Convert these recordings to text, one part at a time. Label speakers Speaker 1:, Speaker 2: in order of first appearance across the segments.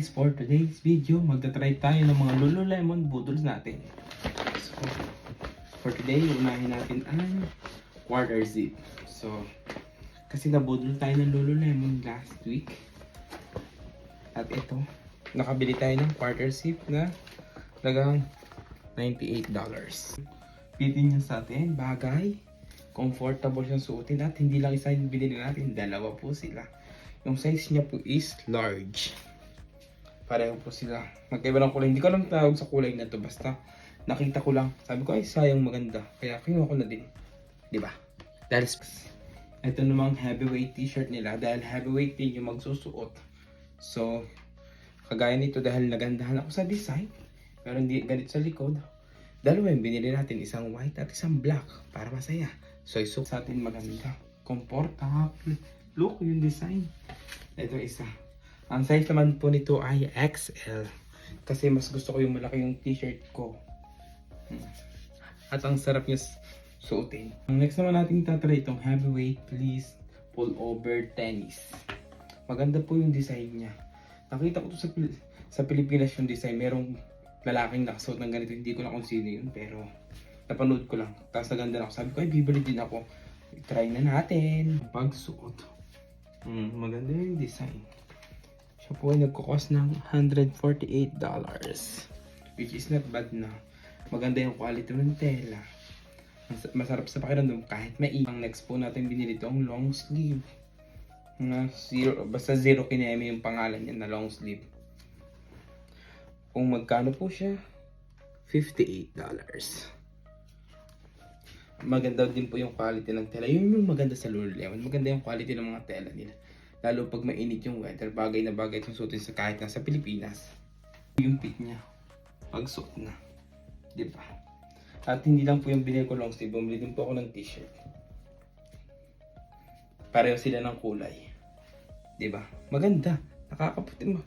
Speaker 1: guys, for today's video, magta-try tayo ng mga Lululemon boodles natin. So, for today, unahin natin ang quarter zip. So, kasi nabudol tayo ng Lululemon last week. At ito, nakabili tayo ng quarter zip na talagang $98. Pitin niya sa atin, bagay, comfortable siyang suotin at hindi lang isa yung binili natin, dalawa po sila. Yung size niya po is large. Pareho po sila. Magkaiba ng kulay. Hindi ko alam tawag sa kulay na to. Basta nakita ko lang. Sabi ko ay sayang maganda. Kaya kinuha ko na din. Diba? Dahil ito namang heavyweight t-shirt nila. Dahil heavyweight din yung magsusuot. So kagaya nito dahil nagandahan ako sa design. Pero hindi ganit sa likod. Dalawa yung binili natin. Isang white at isang black. Para masaya. So isuot sa atin maganda. Comfortable. Look yung design. Ito isa. Ang size naman po nito ay XL. Kasi mas gusto ko yung malaki yung t-shirt ko. At ang sarap niya suotin. Ang next naman natin tatry itong heavyweight please pullover tennis. Maganda po yung design niya. Nakita ko to sa Pilipinas yung design. Merong lalaking nakasuot ng ganito. Hindi ko na kung sino yun. Pero napanood ko lang. Tapos naganda na ako. Sabi ko ay bibili din ako. Try na natin. Pagsuot. Maganda yung design. Siya po ay nagkukos ng $148. Which is not bad na. Maganda yung quality ng tela. Masarap sa pakiramdam kahit mainit. Ang next po natin binili itong long sleeve. Basta zero kineme yung pangalan niya na long sleeve. Kung magkano po siya? $58. Maganda din po yung quality ng tela. Yun yung maganda sa Lululemon. Maganda yung quality ng mga tela nila. Lalo pag mainit yung weather, bagay na bagay itong suotin sa kahit nasa Pilipinas. Yung fit niya, pag suot na. Diba? At hindi lang po yung binili ko long sleeve, bumili din po ako ng t-shirt. Pareho sila ng kulay. Diba? Maganda. Nakakaputi mo.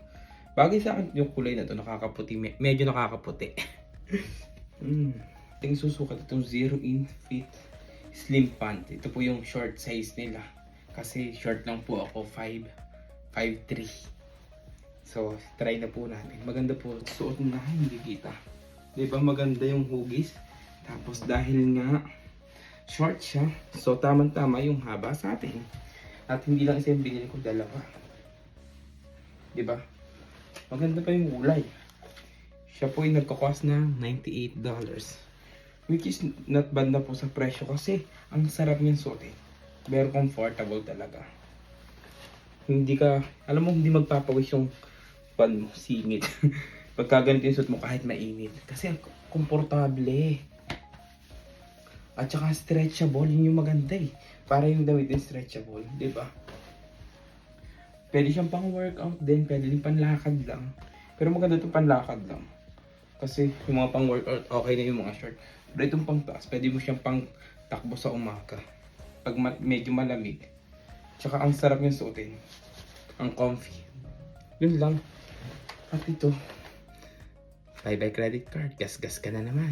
Speaker 1: Bagay sa akin yung kulay na to, nakakaputi. Medyo nakakaputi. Ating susukat itong 0 in fit slim pant. Ito po yung short size nila. Kasi short lang po ako, 5'3". So, try na po natin. Maganda po. Suot na, hindi kita. Diba maganda yung hugis? Tapos dahil nga short siya, so tamang-tama yung haba sa atin. At hindi lang isa yung binili ko, dalawa. Diba? Maganda pa yung kulay. Siya po yung nagkakos na $98. Which is not bad na po sa presyo kasi ang sarap niyang suotin. Very comfortable talaga. Hindi ka, alam mo, hindi magpapawis yung pan mo, singit. Pagka ganito yung suot mo kahit mainit. Kasi komportable. At saka stretchable, yun yung maganda eh. Para yung damit yung stretchable, di ba? Pwede siyang pang workout din, pwede din panlakad lang. Pero maganda itong panlakad lang. Kasi yung mga pang workout, okay na yung mga short. Pero itong pang taas, pwede mo siyang pang takbo sa umaga. Pag medyo malamig. Tsaka ang sarap yung suotin. Ang comfy. Yun lang. At ito, bye-bye credit card. Gas-gas ka na naman.